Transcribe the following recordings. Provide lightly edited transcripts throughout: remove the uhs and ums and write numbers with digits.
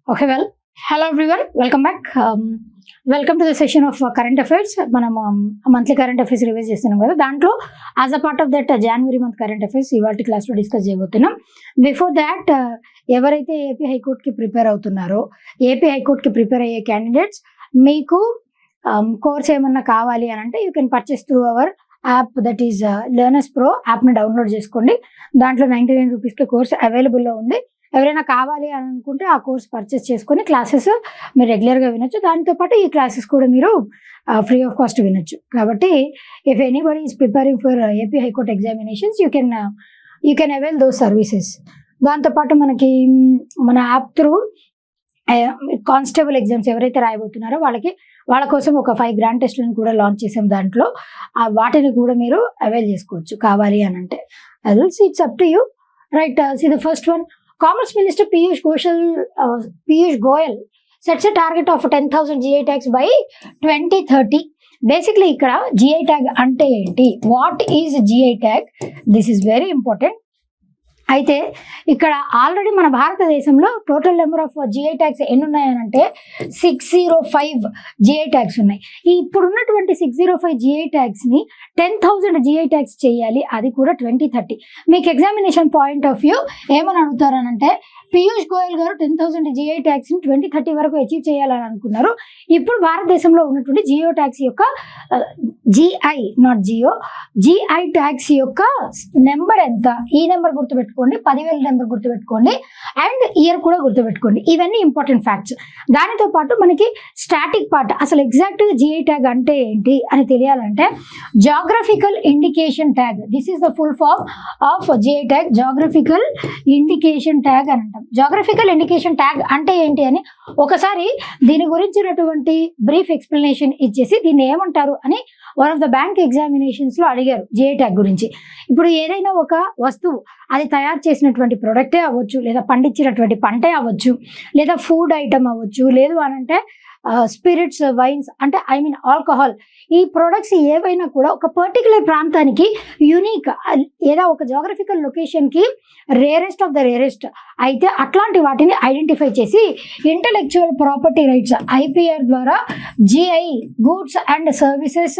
Okay, well, hello everyone, welcome back. Welcome to the session of current affairs. మనం monthly current affairs revise చేస్తున్నాం కదా, దాంట్లో as a part of that January month current affairs ఇవాళ క్లాస్లో discuss చేయబోతున్నాం. Before that ఎవరైతే AP హైకోర్టుకి prepare అవుతున్నారో, ఏపీ హైకోర్టుకి ప్రిపేర్ అయ్యే క్యాండిడేట్స్ మీకు కోర్స్ ఏమన్నా కావాలి అని అంటే you can purchase through our app, that is learners pro యాప్ని డౌన్లోడ్ చేసుకోండి. దాంట్లో 99 రూపీస్కి కోర్స్ అవైలబుల్లో ఉంది. ఎవరైనా కావాలి అని అనుకుంటే ఆ కోర్స్ పర్చేస్ చేసుకొని క్లాసెస్ మీరు రెగ్యులర్గా వినొచ్చు. దాంతోపాటు ఈ క్లాసెస్ కూడా మీరు ఫ్రీ ఆఫ్ కాస్ట్ వినొచ్చు. కాబట్టి if anybody is preparing for AP high court examinations you can avail those services. దాంతోపాటు మనకి మన యాప్ త్రూ కానిస్టేబుల్ ఎగ్జామ్స్ ఎవరైతే రాయబోతున్నారో వాళ్ళ కోసం ఒక 5 గ్రాండ్ టెస్ట్లను కూడా లాంచ్ చేసాం. దాంట్లో వాటిని కూడా మీరు అవైల్ చేసుకోవచ్చు కావాలి అని అంటే. అదల్స్ it's up to you, right? See the first one, Commerce Minister Piyush Goyal sets a target of 10,000 GI tags by 2030. Basically ఇక్కడ GI tag అంటే ఏంటి, what is GI tag, this is very important. అయితే ఇక్కడ already మన భారతదేశంలో total number of GI tags ఎన్ని ఉన్నాయనంటే 605 GI tags ఉన్నాయి. ఈ ఇప్పుడున్నటువంటి 605 GI ట్యాగ్స్ని 10,000 GI ట్యాగ్స్ చేయాలి, అది కూడా 2030. మీకు ఎగ్జామినేషన్ పాయింట్ ఆఫ్ వ్యూ ఏమని అడుగుతారనంటే, పీయూష్ గోయల్ గారు 10,000 GI ట్యాగ్స్ని 2030 వరకు అచీవ్ చేయాలని అనుకున్నారు. ఇప్పుడు భారతదేశంలో ఉన్నటువంటి జియో ట్యాగ్స్ యొక్క GI ట్యాగ్స్ యొక్క నెంబర్ ఎంత, ఈ నెంబర్ గుర్తుపెట్టుకోండి, 10,000 నెంబర్ గుర్తుపెట్టుకోండి, అండ్ ఇయర్ కూడా గుర్తుపెట్టుకోండి. ఇవన్నీ ఇంపార్టెంట్ ఫ్యాక్ట్స్. దానితో పాటు మనకి స్టాటిక్ పార్ట్, అసలు ఎగ్జాక్ట్గా GI ట్యాగ్ అంటే ఏంటి అని తెలియాలంటే geographical indication tag, this is the full form of GI tag, geographical indication tag అని అంటాం. జాగ్రఫికల్ ఇండికేషన్ ట్యాగ్ అంటే ఏంటి అని ఒకసారి దీని గురించినటువంటి బ్రీఫ్ ఎక్స్ప్లెనేషన్ ఇచ్చేసి దీన్ని ఏమంటారు అని వన్ ఆఫ్ ద బ్యాంక్ ఎగ్జామినేషన్స్లో అడిగారు GI ట్యాగ్ గురించి. ఇప్పుడు ఏదైనా ఒక వస్తువు, అది తయారు చేసినటువంటి ప్రోడక్టే అవ్వచ్చు, లేదా పండించినటువంటి పంటే అవ్వచ్చు, లేదా ఫుడ్ ఐటమ్ అవ్వచ్చు, లేదు అని అంటే స్పిరిట్స్, వైన్స్, అంటే ఆల్కహాల్, ఈ ప్రొడక్ట్స్ ఏవైనా కూడా ఒక పర్టికులర్ ప్రాంతానికి యూనిక్, లేదా ఒక జాగ్రఫికల్ లొకేషన్కి రేరెస్ట్ ఆఫ్ ద రేరెస్ట్ అయితే అట్లాంటి వాటిని ఐడెంటిఫై చేసి ఇంటలెక్చువల్ ప్రాపర్టీ రైట్స్ IPR ద్వారా GI goods and services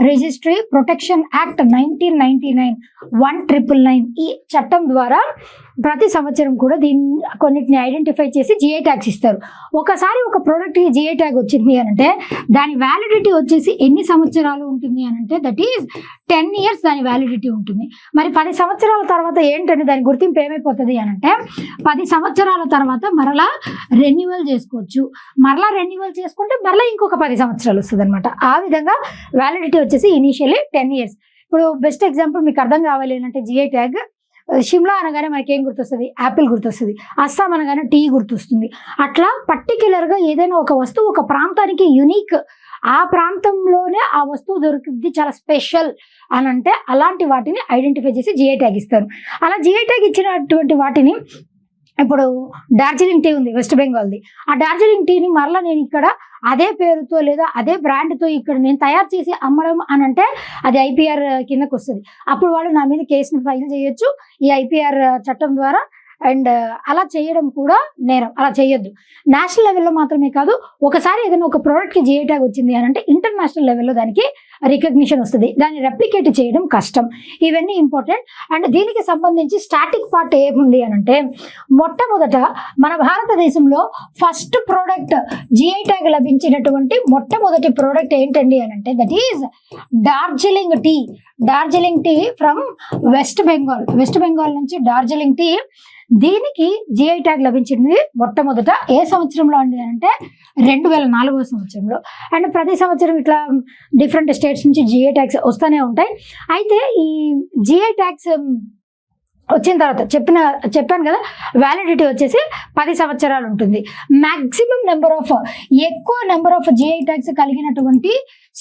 registry protection act 1999 1999 ఈ చట్టం ద్వారా ప్రతి సంవత్సరం కూడా కొన్నిటిని ఐడెంటిఫై చేసి GI ట్యాగ్స్ ఇస్తారు. ఒకసారి ఒక ప్రోడక్ట్కి GI ట్యాగ్ వచ్చింది అనంటే దాని వ్యాలిడిటీ వచ్చేసి ఎన్ని సంవత్సరాలు ఉంటుంది అనంటే దట్ ఈజ్ 10 years దాని వ్యాలిడిటీ ఉంటుంది. మరి 10 సంవత్సరాల తర్వాత ఏంటంటే దాని గుర్తింపు ఏమైపోతుంది అనంటే 10 సంవత్సరాల తర్వాత మరలా రెన్యువల్ చేసుకోవచ్చు. మరలా రెన్యువల్ చేసుకుంటే మరలా ఇంకొక 10 సంవత్సరాలు వస్తుంది అనమాట. ఆ విధంగా వ్యాలిడిటీ వచ్చేసి ఇనీషియల్లీ 10 years. ఇప్పుడు బెస్ట్ ఎగ్జాంపుల్ మీకు అర్థం కావాలి అంటే GI ట్యాగ్, షిమ్లా అనగానే మనకి ఏం గుర్తొస్తుంది, యాపిల్ గుర్తొస్తుంది. అస్సాం అనగానే టీ గుర్తొస్తుంది. అట్లా పర్టిక్యులర్గా ఏదైనా ఒక వస్తువు ఒక ప్రాంతానికి యూనిక్, ఆ ప్రాంతంలోనే ఆ వస్తువు దొరికింది, చాలా స్పెషల్ అని అంటే అలాంటి వాటిని ఐడెంటిఫై చేసి GI ట్యాగ్ ఇస్తారు. అలా GI ట్యాగ్ ఇచ్చినటువంటి వాటిని, ఇప్పుడు డార్జిలింగ్ టీ ఉంది వెస్ట్ బెంగాల్ది, ఆ డార్జిలింగ్ టీని మరలా నేను ఇక్కడ అదే పేరుతో లేదా అదే బ్రాండ్తో ఇక్కడ నేను తయారు చేసి అమ్మడం అని అంటే అది IPR కిందకు వస్తుంది. అప్పుడు వాళ్ళు నా మీద కేసుని ఫైల్ చేయొచ్చు ఈ IPR చట్టం ద్వారా. అండ్ అలా చేయడం కూడా నేరం, అలా చేయొద్దు. నేషనల్ లెవెల్లో మాత్రమే కాదు, ఒకసారి ఏదైనా ఒక ప్రోడక్ట్కి GI ట్యాగ్ వచ్చింది అని అంటే ఇంటర్నేషనల్ లెవెల్లో దానికి రికగ్నిషన్ వస్తుంది. దాన్ని రెప్లికేట్ చేయడం కష్టం. ఇవన్నీ ఇంపార్టెంట్. అండ్ దీనికి సంబంధించి స్టాటిక్ పార్ట్ ఏముంది అని అంటే, మొట్టమొదట మన భారతదేశంలో ఫస్ట్ ప్రోడక్ట్ GI ట్యాగ్ లభించినటువంటి మొట్టమొదటి ప్రోడక్ట్ ఏంటండి అని అంటే that is Darjeeling tea. Darjeeling tea from West Bengal నుంచి డార్జిలింగ్ టీ, దీనికి GI ట్యాగ్ లభించింది మొట్టమొదట ఏ సంవత్సరంలో అండి అంటే 2004వ సంవత్సరంలో. అండ్ ప్రతి సంవత్సరం ఇట్లా డిఫరెంట్ స్టేట్స్ నుంచి GI ట్యాగ్స్ వస్తూనే ఉంటాయి. అయితే ఈ GI ట్యాగ్స్ వచ్చిన తర్వాత చెప్పాను కదా, వ్యాలిడిటీ వచ్చేసి 10 సంవత్సరాలు ఉంటుంది. మ్యాక్సిమం ఎక్కువ నెంబర్ ఆఫ్ GI ట్యాగ్స్ కలిగినటువంటి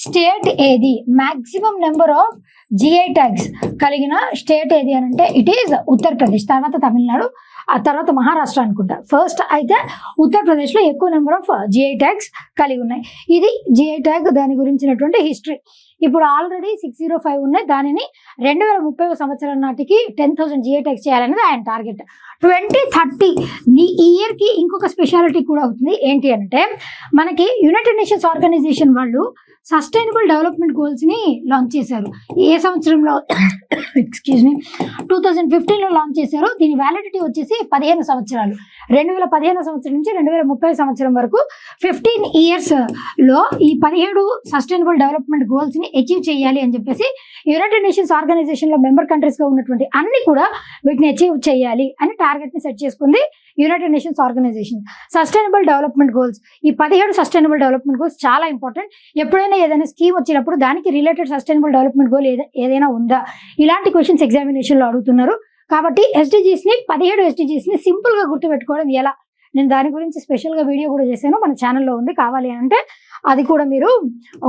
స్టేట్ ఏది, maximum number of GI tags కలిగిన స్టేట్ ఏది అని అంటే ఇట్ ఈజ్ ఉత్తరప్రదేశ్, తర్వాత తమిళనాడు, ఆ తర్వాత మహారాష్ట్ర అనుకుంటా. ఫస్ట్ అయితే ఉత్తరప్రదేశ్లో ఎక్కువ నెంబర్ ఆఫ్ GI ట్యాగ్స్ కలిగి ఉన్నాయి. ఇది GI ట్యాగ్, దాని గురించినటువంటి హిస్టరీ. ఇప్పుడు ఆల్రెడీ 605 ఉన్నాయి. దానిని 2030 సంవత్సరం నాటికి 10,000 GI tags చేయాలనేది ఆయన టార్గెట్. 2030 ఈ ఇయర్కి ఇంకొక స్పెషాలిటీ కూడా అవుతుంది. ఏంటి అంటే మనకి యునైటెడ్ నేషన్స్ ఆర్గనైజేషన్ వాళ్ళు సస్టైనబుల్ డెవలప్మెంట్ గోల్స్ని లాంచ్ చేశారు. ఏ సంవత్సరంలో ఎక్స్క్యూజ్ మీ 2015లో లాంచ్ చేశారు. దీని వ్యాలిడిటీ వచ్చేసి 15 సంవత్సరాలు. 2015 సంవత్సరం నుంచి 2030 సంవత్సరం వరకు 15 ఇయర్స్లో ఈ 17 సస్టైనబుల్ డెవలప్మెంట్ గోల్స్ని అచీవ్ చేయాలి అని చెప్పేసి యునైటెడ్ నేషన్స్ ఆర్గనైజేషన్లో మెంబర్ కంట్రీస్గా ఉన్నటువంటి అన్ని కూడా వీటిని అచీవ్ చేయాలి అని టార్గెట్ని సెట్ చేసుకుంది United Nations Organization. Sustainable development goals, ఈ 17 సస్టైనబుల్ డెవలప్మెంట్ గోల్స్ చాలా ఇంపార్టెంట్. ఎప్పుడైనా ఏదైనా స్కీమ్ వచ్చినప్పుడు దానికి రిలేటెడ్ సస్టైనబుల్ డెవలప్మెంట్ గోల్ ఏదైనా ఉందా, ఇలాంటి క్వశ్చన్స్ ఎగ్జామినేషన్లో అడుగుతున్నారు. కాబట్టి SDGsని 17 SDGsని సింపుల్గా గుర్తుపెట్టుకోవడం ఎలా, నేను దాని గురించి స్పెషల్గా వీడియో కూడా చేశాను, మన ఛానల్లో ఉంది. కావాలి అంటే అది కూడా మీరు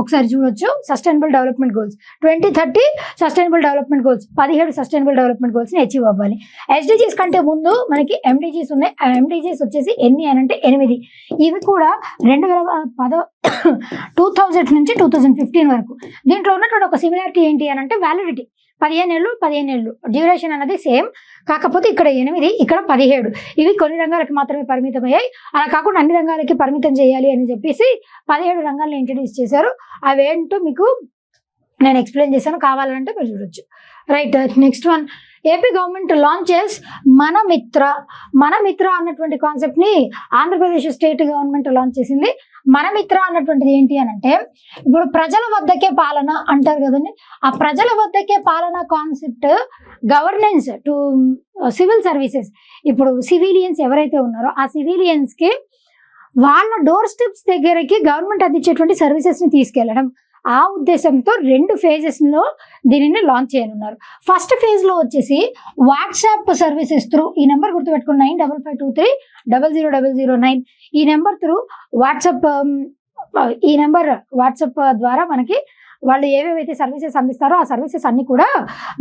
ఒకసారి చూడొచ్చు. Sustainable development goals 2030 sustainable development goals, 17 sustainable development గోల్స్ని అచీవ్ అవ్వాలి. SDGs కంటే ముందు మనకి MDGs ఉన్నాయి. ఆ MDGs వచ్చేసి ఎన్ని అని అంటే 8. ఇవి కూడా 2000 నుంచి 2015 వరకు. దీంట్లో ఉన్నటువంటి ఒక సిమిలారిటీ ఏంటి అని అంటే వ్యాలిడిటీ 15 ఏళ్ళు డ్యూరేషన్ అనేది సేమ్, కాకపోతే ఇక్కడ 8, ఇక్కడ 17. ఇవి కొన్ని రంగాలకు మాత్రమే పరిమితమయ్యాయి. అలా కాకుండా అన్ని రంగాలకి పరిమితం చేయాలి అని చెప్పేసి 17 రంగాలను ఇంట్రడ్యూస్ చేశారు. అవేంటో మీకు నేను ఎక్స్ప్లెయిన్ చేశాను, కావాలంటే మీరు చూడొచ్చు. Right, next one, AP government launches మన మిత్ర అన్నటువంటి కాన్సెప్ట్ని ఆంధ్రప్రదేశ్ స్టేట్ గవర్నమెంట్ లాంచ్ చేసింది. మన మిత్ర అన్నటువంటిది ఏంటి అని అంటే ఇప్పుడు ప్రజల వద్దకే పాలన అంటారు కదండి. ఆ ప్రజల వద్దకే పాలన concept governance to civil services. ఇప్పుడు సివిలియన్స్ ఎవరైతే ఉన్నారో ఆ సివిలియన్స్కి వాళ్ళ డోర్ స్టెప్స్ దగ్గరికి గవర్నమెంట్ అందించేటువంటి సర్వీసెస్ని తీసుకెళ్లడం, ఆ ఉద్దేశంతో 2 ఫేజెస్లో దీనిని లాంచ్ చేయనున్నారు. ఫస్ట్ ఫేజ్లో వచ్చేసి వాట్సాప్ సర్వీసెస్ త్రూ, ఈ నెంబర్ గుర్తుపెట్టుకుని 9553000009 ఈ నెంబర్ త్రూ వాట్సాప్ ద్వారా మనకి వాళ్ళు ఏవేవైతే సర్వీసెస్ అందిస్తారో ఆ సర్వీసెస్ అన్ని కూడా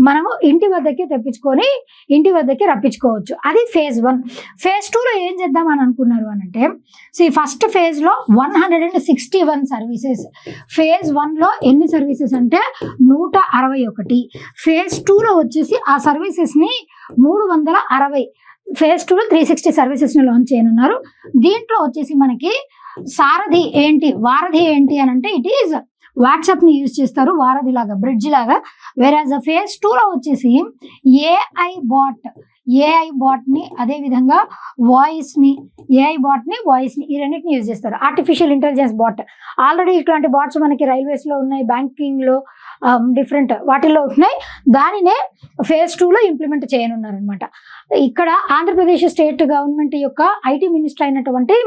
మనము ఇంటి వద్దకే తెప్పించుకొని ఇంటి వద్దకే రప్పించుకోవచ్చు. అది ఫేజ్ 1. ఫేజ్ 2లో ఏం చేద్దామని అనుకున్నారు అని అంటే ఫస్ట్ ఫేజ్లో 161 సర్వీసెస్. ఫేజ్ 1లో ఎన్ని సర్వీసెస్ అంటే 161. ఫేజ్ 2లో వచ్చేసి ఆ సర్వీసెస్ని 360. ఫేజ్ 2లో 360 సర్వీసెస్ని లాంచ్ చేయనున్నారు. దీంట్లో వచ్చేసి మనకి వారధి ఏంటి అని అంటే ఇట్ ఈజ్ వాట్సాప్ని యూజ్ చేస్తారు వారధి లాగా, బ్రిడ్జ్ లాగా. వేరాజ్ ఫేజ్ 2లో వచ్చేసి ఏఐ బాట్ని అదేవిధంగా వాయిస్ని ఈ రెండింటిని యూజ్ చేస్తారు. ఆర్టిఫిషియల్ ఇంటెలిజెన్స్ బాట్, ఆల్రెడీ ఇట్లాంటి బాట్స్ మనకి రైల్వేస్లో ఉన్నాయి, బ్యాంకింగ్లో డిఫరెంట్ వాటిల్లో ఉన్నాయి. దానినే ఫేజ్ 2లో ఇంప్లిమెంట్ చేయనున్నారనమాట. ఇక్కడ ఆంధ్రప్రదేశ్ స్టేట్ గవర్నమెంట్ యొక్క ఐటీ మినిస్టర్ అయినటువంటి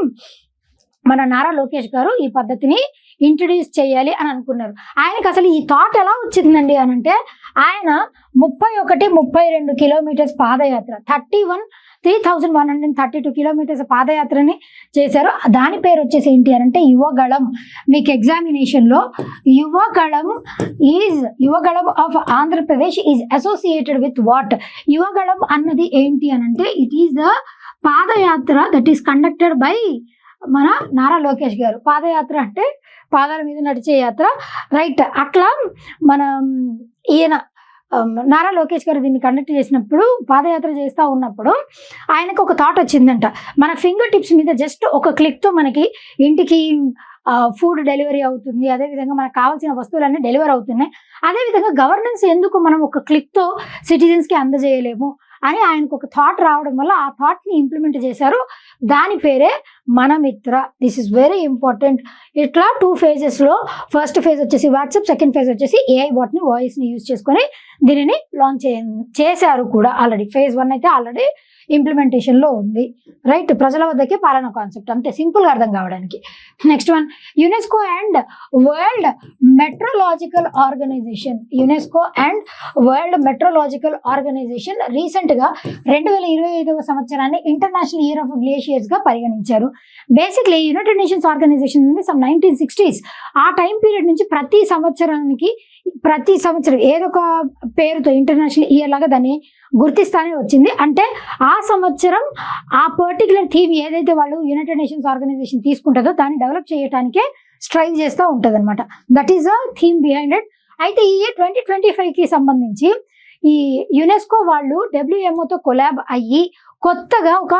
మన నారా లోకేష్ గారు ఈ పద్ధతిని ఇంట్రడ్యూస్ చేయాలి అని అనుకున్నారు. ఆయనకు అసలు ఈ థాట్ ఎలా వచ్చిందండి అని అంటే ఆయన 32 కిలోమీటర్స్ పాదయాత్ర 3132 కిలోమీటర్స్ పాదయాత్రని చేశారు. దాని పేరు వచ్చేసి ఏంటి అని అంటే యువగళం. మీకు ఎగ్జామినేషన్లో Yuvagalam of Andhra Pradesh is associated with what? Yuvagalam అన్నది ఏంటి అని అంటే it is the padayatra that is conducted by మన నారా లోకేష్ గారు. పాదయాత్ర అంటే పాదాల మీద నడిచే యాత్ర, రైట్? అట్లా మన ఈయన నారా లోకేష్ గారు దీన్ని కండక్ట్ చేసినప్పుడు, పాదయాత్ర చేస్తూ ఉన్నప్పుడు ఆయనకు ఒక థాట్ వచ్చిందంట. మన ఫింగర్ టిప్స్ మీద జస్ట్ ఒక క్లిక్తో మనకి ఇంటికి ఫుడ్ డెలివరీ అవుతుంది, అదేవిధంగా మనకు కావాల్సిన వస్తువులన్నీ డెలివరీ అవుతున్నాయి. అదేవిధంగా గవర్నెన్స్ ఎందుకు మనం ఒక క్లిక్తో సిటిజన్స్కి అందజేయలేము అని ఆయనకు ఒక థాట్ రావడం వల్ల ఆ థాట్ని ఇంప్లిమెంట్ చేశారు. దాని పేరే మన మిత్ర. This is very important. ఇట్లా 2 ఫేజెస్లో ఫస్ట్ ఫేజ్ వచ్చేసి వాట్సాప్, సెకండ్ ఫేజ్ వచ్చేసి ఏఐ బాట్ని వాయిస్ని యూజ్ చేసుకొని దీనిని లాంచ్ చేశారు కూడా. ఆల్రెడీ ఫేజ్ 1 అయితే ఆల్రెడీ ఇంప్లిమెంటేషన్లో ఉంది, రైట్? ప్రజల వద్దకే పాలన కాన్సెప్ట్, అంతే సింపుల్గా అర్థం కావడానికి. Next one, UNESCO and World meteorological Organization రీసెంట్గా 2025వ సంవత్సరాన్ని ఇంటర్నేషనల్ ఇయర్ ఆఫ్ గ్లేషియర్స్గా పరిగణించారు. బేసిక్లీ యునైటెడ్ నేషన్స్ ఆర్గనైజేషన్ ఉంది 1960s. ఆ టైం పీరియడ్ నుంచి ప్రతి సంవత్సరం ఏదో ఒక పేరుతో ఇంటర్నేషనల్ ఇయర్ లాగా దాన్ని గుర్తిస్తానే వచ్చింది. అంటే ఆ సంవత్సరం ఆ పర్టికులర్ థీమ్ ఏదైతే వాళ్ళు యునైటెడ్ నేషన్స్ ఆర్గనైజేషన్ తీసుకుంటుందో దాన్ని డెవలప్ చేయడానికే స్ట్రైవ్ చేస్తూ ఉంటుంది అనమాట. That is a theme behind it. అయితే ఈ ఇయర్ 2025కి సంబంధించి ఈ యునెస్కో వాళ్ళు WMOతో కొలాబ్ అయ్యి కొత్తగా ఒక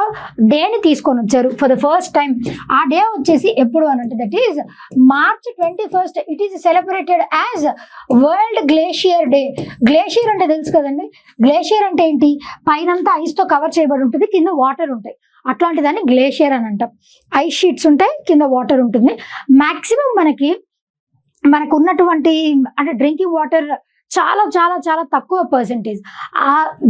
డేని తీసుకొని వచ్చారు ఫర్ ద ఫస్ట్ టైం. ఆ డే వచ్చేసి ఎప్పుడు అని అంటే that is March 21st. It is celebrated as world glacier day. Glacier అంటే తెలుసు కదండి, గ్లేషియర్ అంటే ఏంటి, పైనంతా ఐస్తో కవర్ చేయబడి ఉంటుంది, కింద వాటర్ ఉంటాయి, అట్లాంటి దాన్ని గ్లేషియర్ అని అంటాం. ఐస్ షీట్స్ ఉంటాయి, కింద వాటర్ ఉంటుంది. మ్యాక్సిమం మనకు ఉన్నటువంటి అంటే డ్రింకింగ్ వాటర్ చాలా చాలా చాలా తక్కువ పర్సెంటేజ్.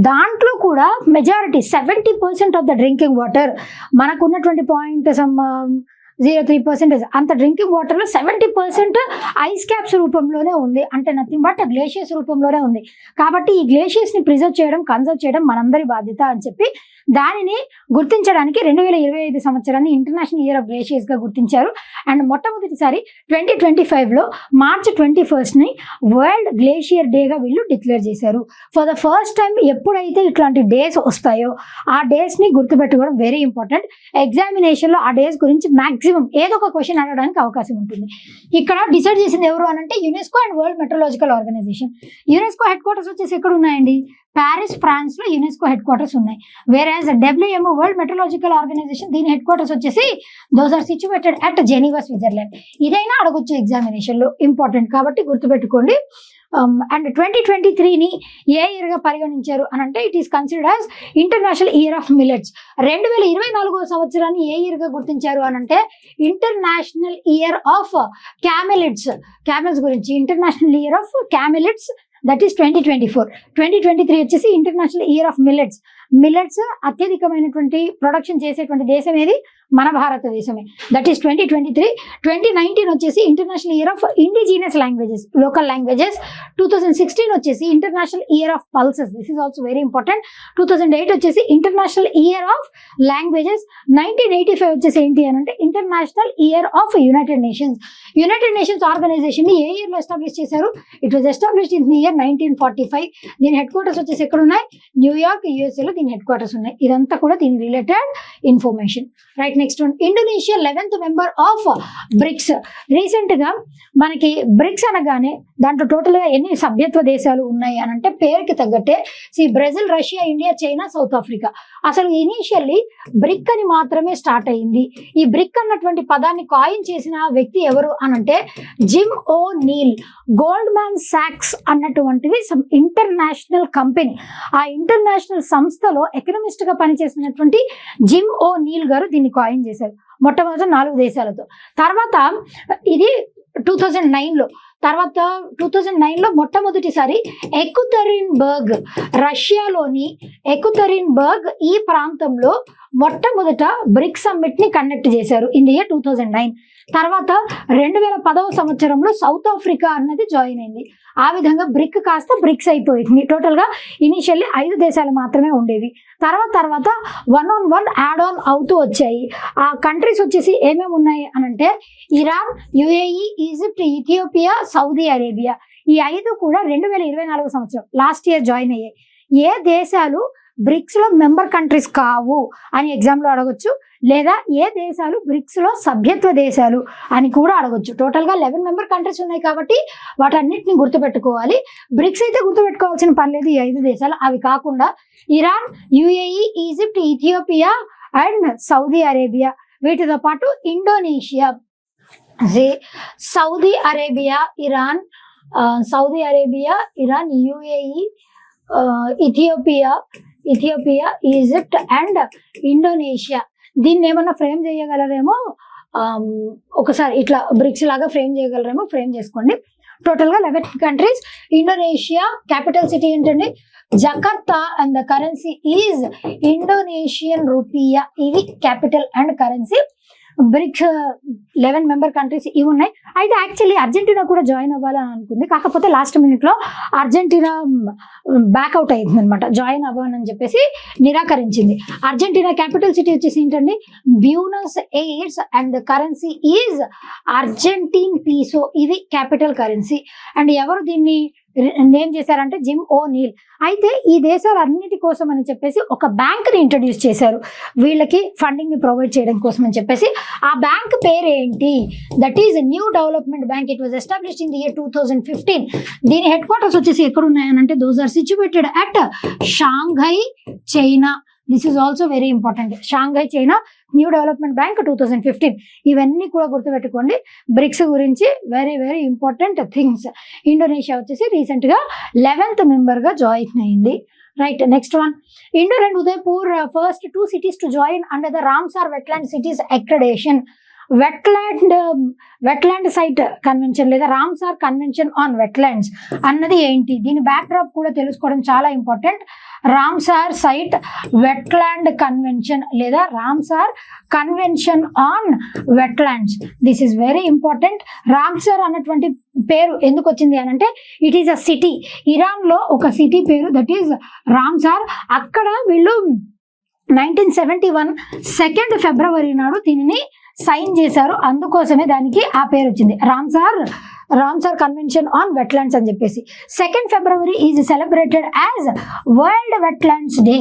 దాంట్లో కూడా majority 70% of the drinking water మనకు ఉన్నటువంటి 0.03% అంత డ్రింకింగ్ వాటర్లో 70% ఐస్ క్యాప్స్ రూపంలోనే ఉంది, అంటే నథింగ్ బట్ గ్లేషియర్స్ రూపంలోనే ఉంది. కాబట్టి ఈ గ్లేషియర్స్ని ప్రిజర్వ్ చేయడం, కన్సర్వ్ చేయడం మనందరి బాధ్యత అని చెప్పి దానిని గుర్తించడానికి 2025 సంవత్సరాన్ని ఇంటర్నేషనల్ ఇయర్ ఆఫ్ గ్లేషియర్స్గా గుర్తించారు. అండ్ మొట్టమొదటిసారి 2025లో March 21st వరల్డ్ గ్లేషియర్ డేగా వీళ్ళు డిక్లేర్ చేశారు. ఫర్ ద ఫస్ట్ టైం ఎప్పుడైతే ఇట్లాంటి డేస్ వస్తాయో ఆ డేస్ని గుర్తుపెట్టుకోవడం వెరీ ఇంపార్టెంట్. ఎగ్జామినేషన్లో ఆ డేస్ గురించి మ్యాక్సిమం ఏదో ఒక క్వశ్చన్ అడగడానికి అవకాశం ఉంటుంది. ఇక్కడ డిసైడ్ చేసింది ఎవరు అనంటే UNESCO and World meteorological Organization. UNESCO headquarters వచ్చేసి ఎక్కడ ఉన్నాయండి, ప్యారిస్, ఫ్రాన్స్ లో యునెస్కో హెడ్ క్వార్టర్స్ ఉన్నాయి. వేరేజ్ WMO వరల్డ్ మెట్రోలాజికల్ ఆర్గనైజేషన్ దీని హెడ్ క్వార్టర్స్ వచ్చేసి those are situated at Geneva, Switzerland. ఇదైనా అడగొచ్చు ఎగ్జామినేషన్ లో, ఇంపార్టెంట్ కాబట్టి గుర్తుపెట్టుకోండి. అండ్ 2023ని ఏ ఇయర్గా పరిగణించారు అని అంటే it is considered as international year of millets. 2024వ సంవత్సరాన్ని ఏ ఇయర్గా గుర్తించారు అని అంటే ఇంటర్నేషనల్ ఇయర్ ఆఫ్ క్యామెల్స్ గురించి international year of camelids, that is 2024. 2023 వచ్చేసి ఇంటర్నేషనల్ ఇయర్ ఆఫ్ మిల్లెట్స్ అత్యధికమైనటువంటి ప్రొడక్షన్ చేసేటువంటి దేశం ఏది, మన భారతదేశమే, దట్ ఈస్ 2023. 2019 వచ్చేసి international year of indigenous languages, local languages. 2016 వచ్చేసి international year of pulses, this is also very important. 2008 వచ్చేసి ఇంటర్నేషనల్ ఇయర్ ఆఫ్ లాంగ్వేజెస్. 1985 వచ్చేసి ఏంటి అని అంటే international year of United Nations Organization ని ఏ ఇయర్ లో ఎస్టాబ్లిష్ చేశారు, it was established in the year 1945. దీని హెడ్ క్వార్టర్స్ వచ్చేసి ఎక్కడ ఉన్నాయి, న్యూయార్క్, USA లో దీని హెడ్ క్వార్టర్స్ ఉన్నాయి. ఇదంతా కూడా దీని related information. Right, next one, Indonesia 11th member of BRICS. Recent గా మనకి బ్రిక్స్ అనగానే దాంట్లో టోటల్ గా ఎన్ని సభ్యత్వ దేశాలు ఉన్నాయి అని అంటే పేరుకి తగ్గట్టే Brazil, Russia, India, China, south Africa. అసలు ఇనీషియల్లీ బ్రిక్ అని మాత్రమే స్టార్ట్ అయ్యింది. ఈ బ్రిక్ అన్నటువంటి పదాన్ని కాయిన్ చేసిన వ్యక్తి ఎవరు అనంటే జిమ్ ఓ నీల్. గోల్డ్మ్యాన్ సాక్స్ అన్నటువంటిది ఇంటర్నేషనల్ కంపెనీ, ఆ ఇంటర్నేషనల్ సంస్థలో ఎకనమిస్ట్ గా పనిచేసినటువంటి జిమ్ ఓ నీల్ గారు దీన్ని కాయిన్ చేశారు మొట్టమొదటి 4 దేశాలతో. తర్వాత ఇది 2009లో మొట్టమొదటిసారి ఎకుతెరిన్బర్గ్, రష్యాలోని ఎకుతెరిన్బర్గ్ ఈ ప్రాంతంలో మొట్టమొదట బ్రిక్స్ సమ్మిట్ ని కండక్ట్ చేశారు ఇన్ ది ఇయర్ 2009. తర్వాత 2010వ సంవత్సరంలో సౌత్ ఆఫ్రికా అన్నది జాయిన్ అయింది. ఆ విధంగా బ్రిక్ కాస్త బ్రిక్స్ అయిపోయింది. టోటల్ గా ఇనిషియల్లీ 5 దేశాలు మాత్రమే ఉండేవి. తర్వాత 1 యాడ్ ఆన్ అవుతూ వచ్చాయి. ఆ కంట్రీస్ వచ్చేసి ఏమేమి ఉన్నాయి అనంటే Iran, UAE, Egypt, Ethiopia, Saudi Arabia. ఈ 5 కూడా 2024వ సంవత్సరం లాస్ట్ ఇయర్ జాయిన్ అయ్యాయి. ఏ దేశాలు బ్రిక్స్ లో మెంబర్ కంట్రీస్ కావు అని ఎగ్జామ్ లో అడగొచ్చు, లేదా ఏ దేశాలు బ్రిక్స్ లో సభ్యత్వ దేశాలు అని కూడా అడగొచ్చు. టోటల్ గా 11 మెంబర్ కంట్రీస్ ఉన్నాయి కాబట్టి వాటన్నిటిని గుర్తుపెట్టుకోవాలి. బ్రిక్స్ అయితే గుర్తుపెట్టుకోవాల్సిన పని లేదు. ఈ 5 దేశాలు అవి కాకుండా Iran, UAE, Egypt, Ethiopia and Saudi Arabia. వీటితో పాటు Indonesia, Saudi Arabia, Iran, UAE, Ethiopia, Egypt and Indonesia. దీన్ని ఏమన్నా ఫ్రేమ్ చేయగలరేమో, ఒకసారి ఇట్లా బ్రిక్స్ లాగా ఫ్రేమ్ చేయగలరేమో ఫ్రేమ్ చేసుకోండి. టోటల్ గా 11 కంట్రీస్. ఇండోనేషియా క్యాపిటల్ సిటీ ఏంటండి, Jakarta, and the currency is Indonesian rupiah. ఇది capital and currency. BRICS 11 member countries ఇవి ఉన్నాయి. అయితే యాక్చువల్లీ అర్జెంటీనా కూడా జాయిన్ అవ్వాలని అనుకుంది, కాకపోతే లాస్ట్ మినిట్ లో అర్జెంటీనా బ్యాక్అవుట్ అయింది అనమాట, జాయిన్ అవ్వాలని చెప్పేసి నిరాకరించింది. అర్జెంటీనా క్యాపిటల్ సిటీ వచ్చేసి ఏంటండి, Buenos Aires, and currency is Argentine peso. ఇది క్యాపిటల్ కరెన్సీ. అండ్ ఎవరు దీన్ని నేమ్ చేశారంటే జిమ్ ఓ నీల్. అయితే ఈ దేశాలన్నిటి కోసం అని చెప్పేసి ఒక బ్యాంక్ని ఇంట్రడ్యూస్ చేశారు, వీళ్ళకి ఫండింగ్ని ప్రొవైడ్ చేయడం కోసం అని చెప్పేసి. ఆ బ్యాంక్ పేరు ఏంటి? That is New Development Bank. It was established in the year 2015. దీని హెడ్ క్వార్టర్స్ వచ్చేసి ఎక్కడ ఉన్నాయనంటే those are situated at Shanghai, China. This is also very important. Shanghai, China, New Development Bank 2015. ఇవన్నీ కూడా గుర్తుపెట్టుకోండి. బ్రిక్స్ గురించి very very important things. Indonesia వచ్చేసి రీసెంట్గా 11th మెంబర్గా జాయిన్ అయింది. Right, next one. Indore and Udaipur first 2 cities to join under the Ramsar Wetland Cities Accreditation. Wetland site convention లేదా Ramsar convention on wetlands అన్నది ఏంటి? దీని బ్యాక్డ్రాప్ కూడా తెలుసుకోవడం చాలా important. Ramsar site wetland convention లేదా Ramsar convention on wetlands. This is very important. Ramsar అన్నటువంటి పేరు ఎందుకు వచ్చింది అని అంటే ఇట్ ఈస్ అ సిటీ. ఇరాన్లో ఒక సిటీ పేరు దట్ ఈస్ రామ్సార్. అక్కడ వీళ్ళు 1971 2nd February నాడు దీనిని సైన్ చేశారు, అందుకోసమే దానికి ఆ పేరు వచ్చింది, రామ్సార్ కన్వెన్షన్ ఆన్ వెట్లాండ్స్ అని చెప్పేసి. 2nd February is celebrated as world wetlands day.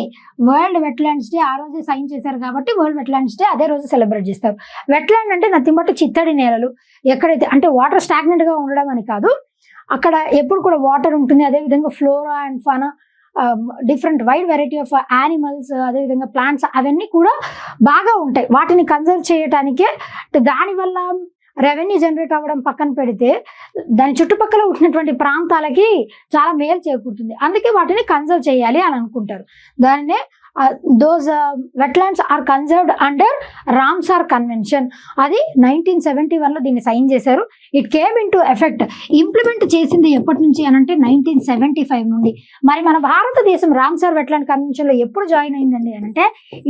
World wetlands day ఆ రోజు సైన్ చేశారు కాబట్టి వరల్డ్ వెట్లాండ్స్ డే అదే రోజు సెలబ్రేట్ చేస్తారు. వెట్లాండ్ అంటే నథింగ్ బట్ చిత్తడి నేలలు. ఎక్కడైతే అంటే వాటర్ స్టాగ్నెంట్గా ఉండడం అని కాదు, అక్కడ ఎప్పుడు కూడా వాటర్ ఉంటుంది. అదేవిధంగా flora and fauna, different wide variety of animals, అదేవిధంగా ప్లాంట్స్ అవన్నీ కూడా బాగా ఉంటాయి. వాటిని కన్జర్వ్ చేయటానికే, దానివల్ల రెవెన్యూ జనరేట్ అవ్వడం పక్కన పెడితే దాని చుట్టుపక్కల ఉన్నటువంటి ప్రాంతాలకి చాలా మేలు చేకూరుతుంది. అందుకే వాటిని కన్జర్వ్ చేయాలి అని అనుకుంటారు. దానినే those wetlands are conserved under Ramsar convention. అది 1971లో దీన్ని సైన్ చేశారు. It came into effect. Implement చేసింది ఎప్పటి నుంచి అనంటే 1975 నుండి. మరి మన భారతదేశం రామ్సార్ వెట్లాండ్ కన్వెన్షన్లో ఎప్పుడు జాయిన్ అయిందండి అనంటే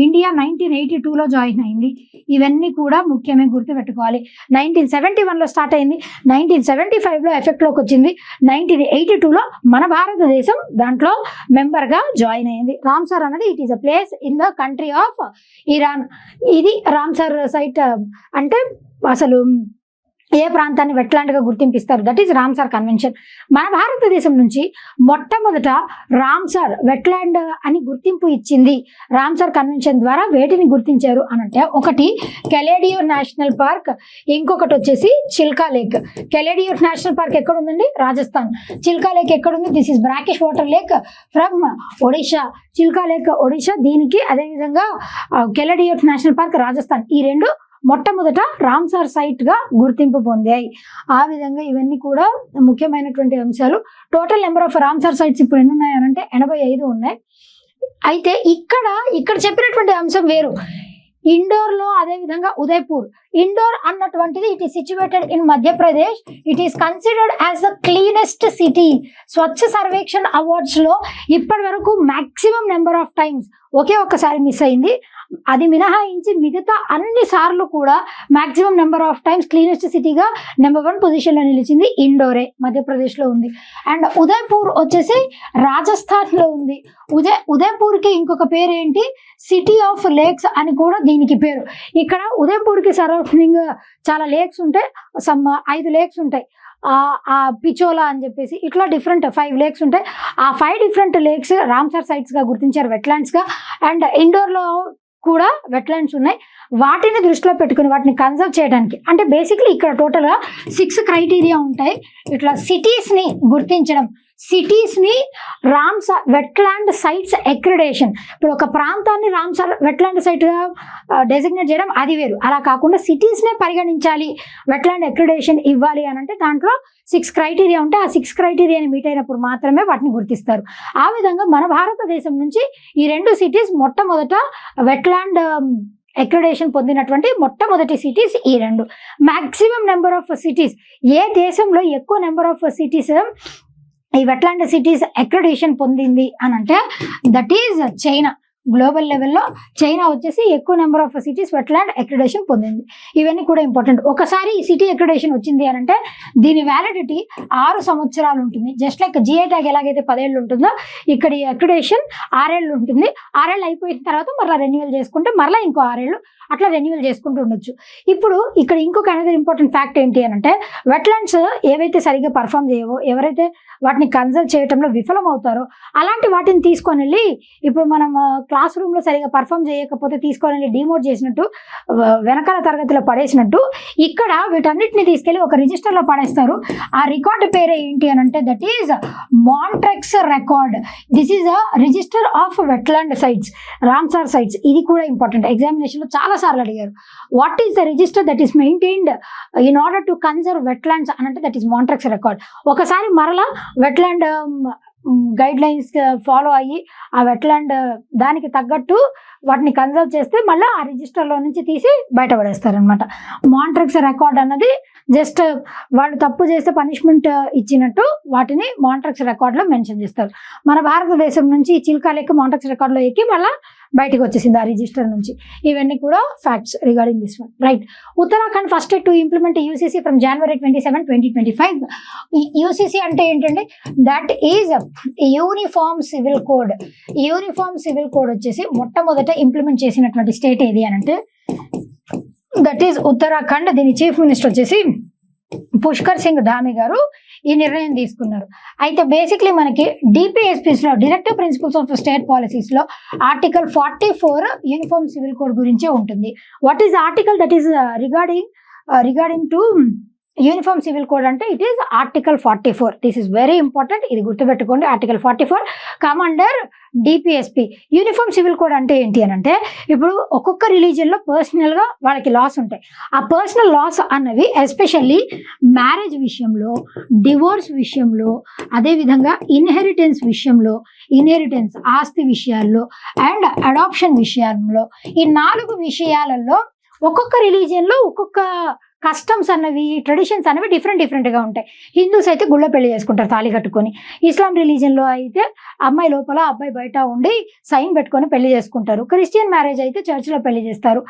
ఇండియా 1982లో జాయిన్ అయింది. ఇవన్నీ కూడా ముఖ్యమే, గుర్తుపెట్టుకోవాలి. 1971లో స్టార్ట్ అయింది, 1975లో ఎఫెక్ట్లోకి వచ్చింది, 1982లో మన భారతదేశం దాంట్లో మెంబర్గా జాయిన్ అయింది. రామ్సార్ అనేది it is a place in the country of Iran. ఇది రామ్సార్ సైట్ అంటే అసలు ఏ ప్రాంతాన్ని వెట్లాండ్గా గుర్తింపిస్తారు, దట్ ఈస్ రామ్సార్ కన్వెన్షన్. మన భారతదేశం నుంచి మొట్టమొదట రామ్సార్ వెట్లాండ్ అని గుర్తింపు ఇచ్చింది రామ్సార్ కన్వెన్షన్ ద్వారా. వేటిని గుర్తించారు అనంటే ఒకటి కెలేడియో నేషనల్ పార్క్, ఇంకొకటి వచ్చేసి చిల్కా లేక్. కెలేడియో నేషనల్ పార్క్ ఎక్కడ ఉందండి? రాజస్థాన్. చిల్కా లేక్ ఎక్కడ ఉంది? This is brackish water lake from Odisha. Chilka lake Odisha, దీనికి అదేవిధంగా కెలేడియో నేషనల్ పార్క్ రాజస్థాన్. ఈ రెండు మొట్టమొదట రామ్సార్ సైట్గా గుర్తింపు పొందాయి. ఆ విధంగా ఇవన్నీ కూడా ముఖ్యమైనటువంటి అంశాలు. Total number of Ramsar sites ఇప్పుడు ఎన్ని ఉన్నాయనంటే 85 ఉన్నాయి. అయితే ఇక్కడ చెప్పినటువంటి అంశం వేరు. ఇండోర్లో అదేవిధంగా ఉదయపూర్. ఇండోర్ అన్నటువంటిది it is situated in Madhya Pradesh. It is considered as the cleanest city. Swachh Survekshan అవార్డ్స్లో ఇప్పటి వరకు మ్యాక్సిమం నెంబర్ ఆఫ్ టైమ్స్ ఒకే ఒక్కసారి మిస్ అయింది. అది మినహాయించి మిగతా అన్ని సార్లు కూడా maximum number of times cleanest సిటీగా నెంబర్ 1 పొజిషన్లో నిలిచింది ఇండోరే, మధ్యప్రదేశ్లో ఉంది. అండ్ ఉదయపూర్ వచ్చేసి రాజస్థాన్లో ఉంది. ఉదయపూర్కి ఇంకొక పేరు ఏంటి? సిటీ ఆఫ్ లేక్స్ అని కూడా దీనికి పేరు. ఇక్కడ ఉదయపూర్కి సరౌండింగ్ చాలా లేక్స్ ఉంటాయి, 5 లేక్స్ ఉంటాయి. ఆ పిచోలా అని చెప్పేసి ఇట్లా డిఫరెంట్ 5 లేక్స్ ఉంటాయి. ఆ 5 డిఫరెంట్ లేక్స్ రామ్సార్ సైట్స్గా గుర్తించారు, వెట్లాండ్స్గా. అండ్ ఇండోర్లో కూడా వెట్లాండ్స్ ఉన్నాయి. వాటిని దృష్టిలో పెట్టుకుని వాటిని కన్జర్వ్ చేయడానికి అంటే బేసిక్లీ ఇక్కడ టోటల్గా 6 క్రైటీరియా ఉంటాయి. ఇట్లా సిటీస్ని గుర్తించడం, సిటీస్ని రామ్సార్ వెట్లాండ్ సైట్స్ అక్రిడేషన్. ఇప్పుడు ఒక ప్రాంతాన్ని రామ్సార్ వెట్లాండ్ సైట్గా డెసిగ్నేట్ చేయడం అది వేరు. అలా కాకుండా సిటీస్నే పరిగణించాలి, వెట్లాండ్ అక్రిడేషన్ ఇవ్వాలి అని అంటే దాంట్లో 6 క్రైటీరియా ఉంటే ఆ 6 క్రైటీరియాని మీట్ అయినప్పుడు మాత్రమే వాటిని గుర్తిస్తారు. ఆ విధంగా మన భారతదేశం నుంచి ఈ 2 సిటీస్ మొట్టమొదట వెట్లాండ్ అక్రిడేషన్ పొందినటువంటి మొట్టమొదటి సిటీస్ ఈ 2. మ్యాక్సిమం నెంబర్ ఆఫ్ సిటీస్, ఏ దేశంలో ఎక్కువ నెంబర్ ఆఫ్ సిటీస్ ఈ వెట్లాండ్ సిటీస్ అక్రిడేషన్ పొందింది అని అంటే దట్ ఈజ్ చైనా. గ్లోబల్ లెవెల్లో చైనా వచ్చేసి ఎక్కువ number of cities wetland accreditation పొందింది. ఇవన్నీ కూడా ఇంపార్టెంట్. ఒకసారి ఈ సిటీ అక్రిడేషన్ వచ్చింది అని అంటే దీని వ్యాలిడిటీ 6 సంవత్సరాలు ఉంటుంది. జస్ట్ లైక్ జిఐ ట్యాగ్ ఎలాగైతే 10 ఏళ్ళు ఉంటుందో ఇక్కడ ఈ అక్రిడేషన్ 6 ఏళ్ళు ఉంటుంది. 6 ఏళ్ళు అయిపోయిన తర్వాత మరలా రెన్యువల్ చేసుకుంటే మరలా ఇంకో 6 ఏళ్ళు అట్లా రెన్యువల్ చేసుకుంటూ ఉండొచ్చు. ఇప్పుడు ఇక్కడ ఇంకొక అనదర్ ఇంపార్టెంట్ ఫ్యాక్ట్ ఏంటి అని అంటే, వెట్లాండ్స్ ఏవైతే సరిగ్గా పర్ఫామ్ చేయవో, ఎవరైతే వాటిని కన్సర్వ్ చేయడంలో విఫలం అవుతారో అలాంటి వాటిని తీసుకొని వెళ్ళి, ఇప్పుడు మనం క్లాస్ రూమ్లో సరిగ్గా పర్ఫామ్ చేయకపోతే తీసుకొని వెళ్ళి డిమోట్ చేసినట్టు, వెనకాల తరగతిలో పడేసినట్టు, ఇక్కడ వీటన్నిటిని తీసుకెళ్ళి ఒక రిజిస్టర్లో పడేస్తారు. ఆ రికార్డు పేరే ఏంటి అని అంటే, that is Montreux record. This is a register of wetland sites, Ramsar sites. ఇది కూడా ఇంపార్టెంట్, ఎగ్జామినేషన్లో చాలా సార్లు అడిగారు. What is the register that is maintained in order to conserve wetlands అని అంటే, దట్ ఈస్ మాంట్రెక్స్ రికార్డ్. ఒకసారి మరలా వెట్లాండ్ గైడ్ లైన్స్ ఫాలో అయ్యి ఆ వెట్లాండ్ దానికి తగ్గట్టు వాటిని కన్సర్వ్ చేస్తే మళ్ళీ ఆ రిజిస్టర్లో నుంచి తీసి బయటపడేస్తారనమాట. మాంట్రెక్స్ రికార్డ్ అన్నది జస్ట్ వాళ్ళు తప్పు చేస్తే పనిష్మెంట్ ఇచ్చినట్టు వాటిని మాంట్రెక్స్ రికార్డ్లో మెన్షన్ చేస్తారు. మన భారతదేశం నుంచి ఈ చిల్కా లెక్క మాంట్రెక్స్ రికార్డ్లో ఎక్కి మళ్ళీ బయటకు వచ్చేసింది ఆ రిజిస్టర్ నుంచి. ఇవన్నీ కూడా facts regarding this one, right. Uttarakhand first to implement UCC from January 27, 2025. UCC అంటే ఏంటంటే, that is uniform civil code. Uniform civil code వచ్చేసి మొట్టమొదట ఇంప్లిమెంట్ చేసినటువంటి స్టేట్ ఏది అని అంటే, దట్ ఈజ్ ఉత్తరాఖండ్. దీని చీఫ్ మినిస్టర్ వచ్చేసి పుష్కర్ సింగ్ ధామి గారు ఈ నిర్ణయం తీసుకున్నారు. అయితే బేసిక్లీ మనకి డిపిఎస్పీస్లో, డైరెక్టివ్ ప్రిన్సిపల్స్ ఆఫ్ స్టేట్ పాలసీస్లో ఆర్టికల్ 44 యూనిఫామ్ సివిల్ కోడ్ గురించే ఉంటుంది. What is article that is regarding to uniform civil code అంటే, it is article 44. This is very important, ఇది గుర్తుపెట్టుకోండి. Article 44 come under DPSP. Uniform civil code అంటే ఏంటి అని అంటే, ఇప్పుడు ఒక్కొక్క రిలీజియన్లో పర్సనల్గా వాళ్ళకి లాస్ ఉంటాయి. ఆ పర్సనల్ లాస్ అన్నవి ఎస్పెషల్లీ మ్యారేజ్ విషయంలో, డివోర్స్ విషయంలో, అదేవిధంగా ఇన్హెరిటెన్స్ విషయంలో, ఇన్హెరిటెన్స్ ఆస్తి విషయాల్లో అండ్ అడాప్షన్ విషయంలో, ఈ 4 విషయాలలో ఒక్కొక్క రిలీజియన్లో ఒక్కొక్క కస్టమ్స్ అన్నవి, ట్రెడిషన్స్ అనేవి డిఫరెంట్గా ఉంటాయి. హిందూస్ అయితే గుళ్ళో పెళ్లి చేసుకుంటారు తాళి కట్టుకొని. ఇస్లాం రిలీజియన్లో అయితే అమ్మాయి లోపల అబ్బాయి బయట ఉండి సైన్ పెట్టుకొని పెళ్లి చేసుకుంటారు. క్రిస్టియన్ మ్యారేజ్ అయితే చర్చ్లో పెళ్లి చేస్తారు,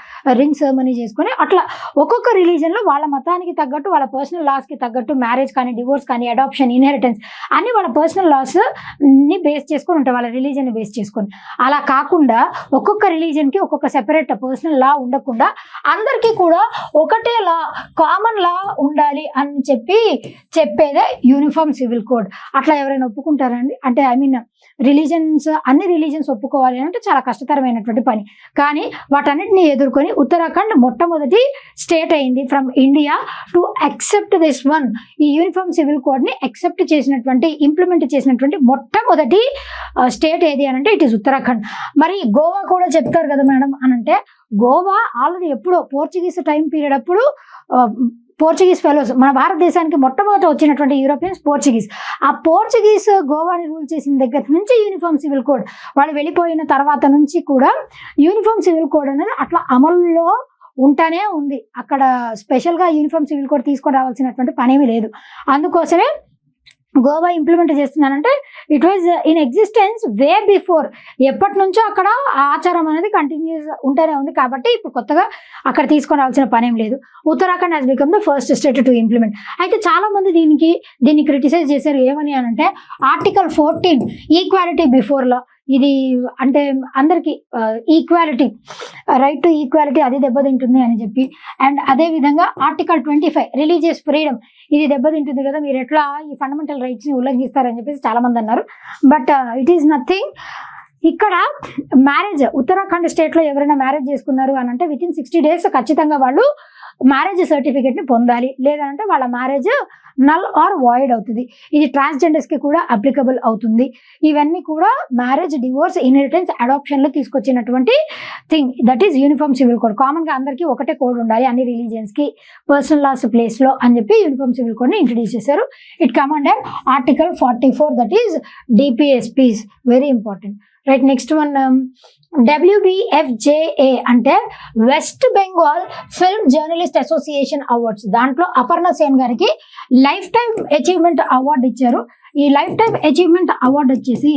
రింగ్ సెరమనీ చేసుకొని. అట్లా ఒక్కొక్క రిలీజియన్లో వాళ్ళ మతానికి తగ్గట్టు, వాళ్ళ పర్సనల్ లాస్కి తగ్గట్టు మ్యారేజ్ కానీ, డివోర్స్ కానీ, అడాప్షన్, ఇన్హెరిటెన్స్ అన్ని వాళ్ళ పర్సనల్ లాస్ని బేస్ చేసుకొని ఉంటాయి, వాళ్ళ రిలీజియన్ని బేస్ చేసుకొని. అలా కాకుండా ఒక్కొక్క రిలీజియన్కి ఒక్కొక్క సెపరేట్ పర్సనల్ లా ఉండకుండా అందరికీ కూడా ఒకటే లా, కామన్ లా ఉండాలి అని చెప్పేదే యూనిఫామ్ సివిల్ కోడ్. అట్లా ఎవరైనా ఒప్పుకుంటారండి? అంటే ఐ మీన్ అన్ని రిలీజన్స్ ఒప్పుకోవాలి అంటే చాలా కష్టతరమైనటువంటి పని. కానీ వాటన్నిటిని ఎదుర్కొని ఉత్తరాఖండ్ మొట్టమొదటి స్టేట్ అయింది from India to accept this one. ఈ యూనిఫామ్ సివిల్ కోడ్ని ఇంప్లిమెంట్ చేసినటువంటి మొట్టమొదటి స్టేట్ ఏది అని అంటే, ఇట్ ఈస్ ఉత్తరాఖండ్. మరి గోవా కూడా చెప్తారు కదా మేడం అని అంటే, గోవా ఆల్రెడీ ఎప్పుడో పోర్చుగీస్ టైం పీరియడ్ అప్పుడు పోర్చుగీస్ ఫెలోస్, మన భారతదేశానికి మొట్టమొదట వచ్చినటువంటి యూరోపియన్స్ పోర్చుగీస్. ఆ పోర్చుగీస్ గోవాని రూల్ చేసిన దగ్గర నుంచి యూనిఫామ్ సివిల్ కోడ్, వాళ్ళు వెళ్ళిపోయిన తర్వాత నుంచి కూడా యూనిఫామ్ సివిల్ కోడ్ అనేది అట్లా అమల్లో ఉంటానే ఉంది. అక్కడ స్పెషల్గా యూనిఫామ్ సివిల్ కోడ్ తీసుకొని రావాల్సినటువంటి పనేమీ లేదు. అందుకోసమే గోవా ఇంప్లిమెంట్ చేస్తున్నానంటే, it was in existence way before. ఎప్పటి నుంచో అక్కడ ఆచారం అనేది కంటిన్యూస్ ఉంటూనే ఉంది. కాబట్టి ఇప్పుడు కొత్తగా అక్కడ తీసుకొని రావాల్సిన పనేం లేదు. Uttarakhand has become the first state to implement. అయితే చాలా మంది దీన్ని క్రిటిసైజ్ చేశారు. ఏమని అని అంటే, ఆర్టికల్ 14 ఈక్వాలిటీ బిఫోర్ లా, ఇది అంటే అందరికీ ఈక్వాలిటీ, రైట్ టు ఈక్వాలిటీ అది దెబ్బతింటుంది అని చెప్పి, అండ్ అదేవిధంగా ఆర్టికల్ 25 రిలీజియస్ ఫ్రీడమ్, ఇది దెబ్బతింటుంది కదా, మీరు ఎట్లా ఈ ఫండమెంటల్ రైట్స్ని ఉల్లంఘిస్తారని చెప్పేసి చాలామంది అన్నారు. But it is nothing. ఇక్కడ మ్యారేజ్ ఉత్తరాఖండ్ స్టేట్లో ఎవరైనా మ్యారేజ్ చేసుకున్నారు అని అంటే, విత్ ఇన్ 60 days ఖచ్చితంగా వాళ్ళు మ్యారేజ్ సర్టిఫికేట్ని పొందాలి. లేదంటే వాళ్ళ మ్యారేజ్ నల్ ఆర్ వాయిడ్ అవుతుంది. ఇది ట్రాన్స్జెండర్స్కి కూడా అప్లికబుల్ అవుతుంది. ఇవన్నీ కూడా మ్యారేజ్, డివోర్స్, ఇన్హెరిటెన్స్, అడాప్షన్లో తీసుకొచ్చినటువంటి thing. That is uniform civil code. కామన్గా అందరికీ ఒకటే కోడ్ ఉండాలి అన్ని రిలీజియన్స్కి, పర్సనల్ లాస్ ప్లేస్లో అని చెప్పి యూనిఫామ్ సివిల్ కోడ్ని ఇంట్రడ్యూస్ చేశారు. It come under article 44, that is DPSPs. Very important, right. Next one WBFJA అంటే west Bengal film journalist association awards. దాంట్లో అపర్ణ సేన్ గారికి లైఫ్ టైమ్ అచీవ్మెంట్ అవార్డు ఇచ్చారు. ఈ లైఫ్ టైమ్ అచీవ్మెంట్ అవార్డు వచ్చేసి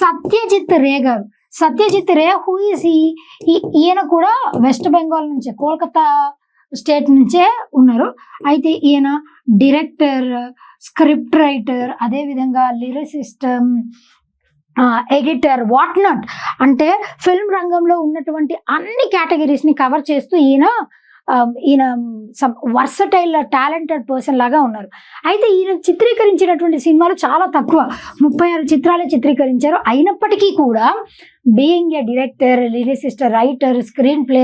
సత్యజిత్ రే గారు. సత్యజిత్ రే హూ ఈస్ ఈయన కూడా వెస్ట్ బెంగాల్ నుంచే, కోల్కతా స్టేట్ నుంచే ఉన్నారు. అయితే ఈయన డైరెక్టర్, స్క్రిప్ట్ రైటర్, అదేవిధంగా లిరిసిస్ట్, ఎడిటర్, వాట్ నాట్, అంటే ఫిల్మ్ రంగంలో ఉన్నటువంటి అన్ని కేటగిరీస్ని కవర్ చేస్తూ ఈయన సమ్ వర్సటైల్ టాలెంటెడ్ పర్సన్ లాగా ఉన్నారు. అయితే ఈయన చిత్రీకరించినటువంటి సినిమాలు చాలా తక్కువ, 36 చిత్రాలే చిత్రీకరించారు. అయినప్పటికీ కూడా being a director, lyricist, writer, screen play,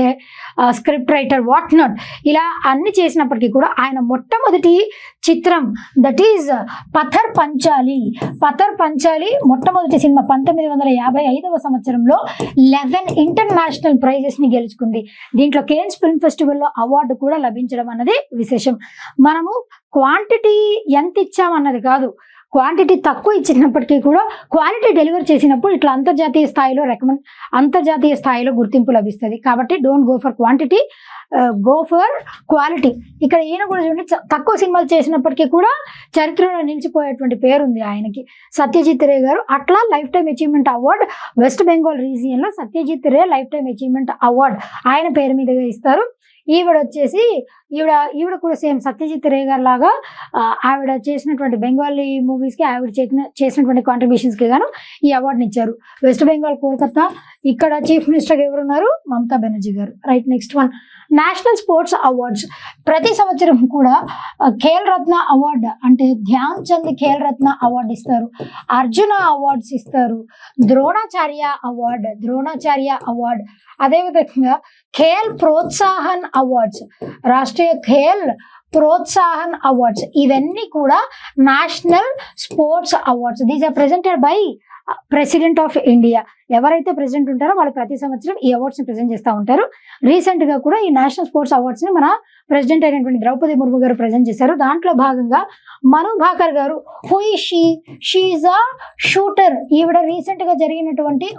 script writer, what not, ఇలా అన్ని చేసినప్పటికీ కూడా ఆయన మొట్టమొదటి చిత్రం దట్ ఈజ్ పథర్ పంచాలి. పథర్ పంచాలి మొట్టమొదటి సినిమా 1955వ సంవత్సరంలో 11 ఇంటర్నేషనల్ ప్రైజెస్ని గెలుచుకుంది. దీంట్లో కేన్స్ ఫిల్మ్ ఫెస్టివల్లో అవార్డు కూడా లభించడం అన్నది విశేషం. మనము క్వాంటిటీ ఎంత ఇచ్చామన్నది కాదు, క్వాంటిటీ తక్కువ ఇచ్చినప్పటికీ కూడా క్వాలిటీ డెలివర్ చేసినప్పుడు ఇట్లా అంతర్జాతీయ స్థాయిలో గుర్తింపు లభిస్తుంది. కాబట్టి don't go for quantity, go for quality. ఇక్కడ ఈయన కూడా చూడండి, తక్కువ సినిమాలు చేసినప్పటికీ కూడా చరిత్రలో నిలిచిపోయేటువంటి పేరుంది ఆయనకి, సత్యజిత్ రే గారు. అట్లా lifetime achievement award West Bengal రీజియన్లో Satyajit Ray lifetime achievement award ఆయన పేరు మీదుగా ఇస్తారు. ఈవిడ కూడా సేమ్ సత్యజిత్ రే గారు లాగా ఆవిడ చేసినటువంటి బెంగాలీ మూవీస్కి ఆవిడ చేసినటువంటి కాంట్రిబ్యూషన్స్కి గాను ఈ అవార్డుని ఇచ్చారు. వెస్ట్ బెంగాల్ కోల్కతా, ఇక్కడ చీఫ్ మినిస్టర్గా ఎవరున్నారు? మమతా బెనర్జీ గారు. Right, next one national sports awards. ప్రతి సంవత్సరం కూడా ఖేల్ రత్న అవార్డు అంటే ధ్యాన్ చంద్ ఖేల్ రత్న అవార్డు ఇస్తారు, అర్జున అవార్డ్స్ ఇస్తారు, ద్రోణాచార్య అవార్డు, అదేవిధంగా ఖేల్ ప్రోత్సాహన్ అవార్డ్స్, రాష్ట్రీయ ఖేల్ ప్రోత్సాహన్ అవార్డ్స్, ఇవన్నీ కూడా national sports awards. These are presented by president of India. ఎవరైతే ప్రెసిడెంట్ ఉంటారో వాళ్ళు ప్రతి సంవత్సరం ఈ అవార్డ్స్ని ప్రెజెంట్ చేస్తూ ఉంటారు. రీసెంట్గా కూడా ఈ నేషనల్ స్పోర్ట్స్ అవార్డ్స్ని మన ప్రెసిడెంట్ అయినటువంటి ద్రౌపది ముర్ము గారు ప్రెజెంట్ చేశారు. దాంట్లో భాగంగా మను భాకర్ గారు, who is she a shooter. ఈవిడ రీసెంట్గా జరిగినటువంటి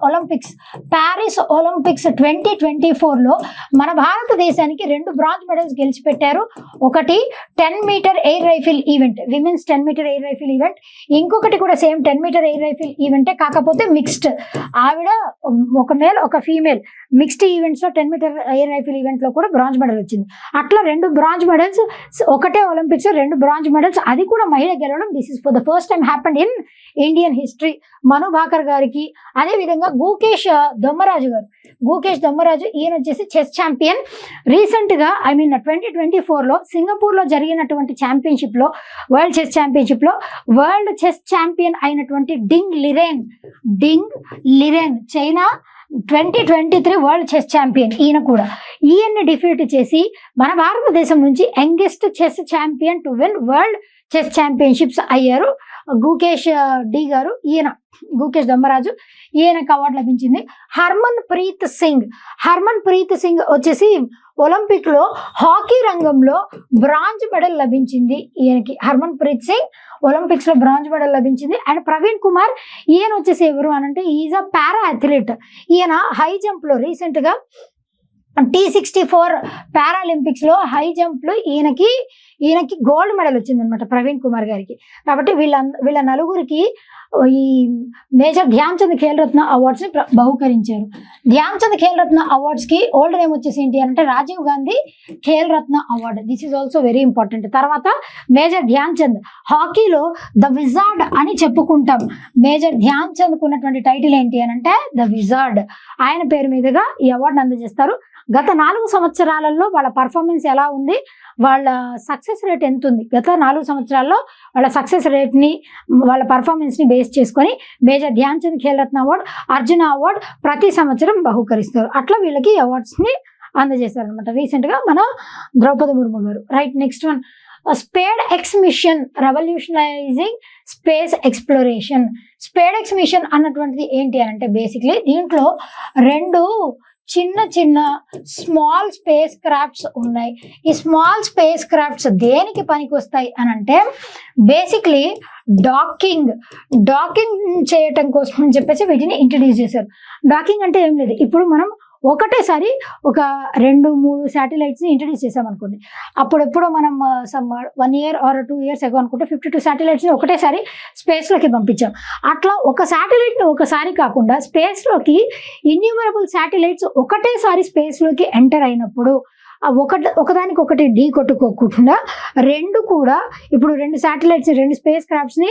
ప్యారిస్ ఒలింపిక్స్ 2024లో మన భారతదేశానికి 2 బ్రాంజ్ మెడల్స్ గెలిచిపెట్టారు. ఒకటి 10 meter air rifle event, women's 10 meter air rifle event, ఇంకొకటి కూడా సేమ్ 10 మీటర్ ఎయిర్ రైఫిల్ ఈవెంటే, కాకపోతే మిక్స్డ్. ఆవిడ ఒక మేల్ ఒక ఫీమేల్ మిక్స్డ్ ఈవెంట్స్లో 10 మీటర్ ఎయిర్ రైఫిల్ ఈవెంట్లో కూడా బ్రాంజ్ మెడల్ వచ్చింది. అట్లా 2 బ్రాంజ్ మెడల్స్, ఒకటే ఒలింపిక్స్ 2 బ్రాంజ్ మెడల్స్, అది కూడా మహిళ గెలవడం. This is for the first time happened in Indian history. Manu Bhaker గారికి, అదేవిధంగా గూకేష్ దొమ్మరాజు, ఈయన వచ్చేసి చెస్ ఛాంపియన్. రీసెంట్గా 2024లో సింగపూర్లో జరిగినటువంటి ఛాంపియన్షిప్లో, వరల్డ్ చెస్ ఛాంపియన్ అయినటువంటి డింగ్ Liren China 2023 world chess champion. ఈయన్ని డిఫీట్ చేసి మన భారతదేశం నుంచి youngest chess champion to win world chess championships అయ్యారు గూకేష్ దొమ్మరాజు. ఈయనకు అవార్డు లభించింది. హర్మన్ ప్రీత్ సింగ్ వచ్చేసి ఒలింపిక్లో హాకీ రంగంలో బ్రాంజ్ మెడల్ లభించింది ఈయనకి. హర్మన్ ప్రీత్ సింగ్ ఒలింపిక్స్లో బ్రాంజ్ మెడల్ లభించింది. అండ్ ప్రవీణ్ కుమార్, ఈయన వచ్చేసి ఎవరు అనంటే ఈజ్ అ పారా అథ్లీట్. ఈయన హై జంప్లో రీసెంట్గా T64 పారాలింపిక్స్లో హై జంప్లో ఈయనకి గోల్డ్ మెడల్ వచ్చిందనమాట ప్రవీణ్ కుమార్ గారికి. కాబట్టి వీళ్ళ నలుగురికి ఈ మేజర్ ధ్యాన్ చంద్ ఖేల్ రత్న అవార్డ్స్ని బహుకరించారు. ధ్యాన్ చంద్ ఖేల్ రత్న అవార్డ్స్కి ఓల్డ్ నేమ్ వచ్చేసి ఏంటి అంటే Rajiv Gandhi Khel Ratna award. This is also very important. తర్వాత మేజర్ ధ్యాన్ చంద్, హాకీలో ద విజార్డ్ అని చెప్పుకుంటాం. మేజర్ ధ్యాన్ చంద్కు ఉన్నటువంటి టైటిల్ ఏంటి అని అంటే ద విజార్డ్. ఆయన పేరు మీదుగా ఈ అవార్డుని అందజేస్తారు. గత 4 సంవత్సరాలలో వాళ్ళ పర్ఫార్మెన్స్ ఎలా ఉంది, వాళ్ళ సక్సెస్ రేట్ ఎంత ఉంది, గత 4 సంవత్సరాల్లో వాళ్ళ సక్సెస్ రేట్ని, వాళ్ళ పర్ఫార్మెన్స్ని బేస్ చేసుకొని major Dhyan Chand Khel Ratna award, Arjuna award ప్రతి సంవత్సరం బహుకరిస్తారు. అట్లా వీళ్ళకి అవార్డ్స్ని అందజేస్తారు అనమాట రీసెంట్గా మన ద్రౌపది ముర్ము గారు. Right, next one SpaDeX mission, revolutionising space exploration. SpaDeX mission అన్నటువంటిది ఏంటి అని అంటే బేసిక్లీ దీంట్లో 2 చిన్న స్మాల్ స్పేస్ క్రాఫ్ట్స్ ఉన్నాయి. ఈ స్మాల్ స్పేస్ క్రాఫ్ట్స్ దేనికి పనికి వస్తాయి అని అంటే బేసిక్లీ డాకింగ్ చేయటం కోసం అని చెప్పేసి వీటిని ఇంట్రడ్యూస్ చేశారు. డాకింగ్ అంటే ఏం లేదు, ఇప్పుడు మనం ఒకటేసారి ఒక 2-3 శాటిలైట్స్ని ఇంట్రడ్యూస్ చేసామనుకోండి. అప్పుడెప్పుడు మనం 1 year or 2 years ago అనుకుంటే 52 శాటిలైట్స్ని ఒకటేసారి స్పేస్లోకి పంపించాం. అట్లా ఒక శాటిలైట్ని ఒకసారి కాకుండా స్పేస్లోకి ఇన్యూమరబుల్ శాటిలైట్స్ ఒకటేసారి స్పేస్లోకి ఎంటర్ అయినప్పుడు ఒకదానికొకటి ఢీ కొట్టుకోకుండా రెండు కూడా ఇప్పుడు 2 శాటిలైట్స్ 2 స్పేస్ క్రాఫ్ట్స్ని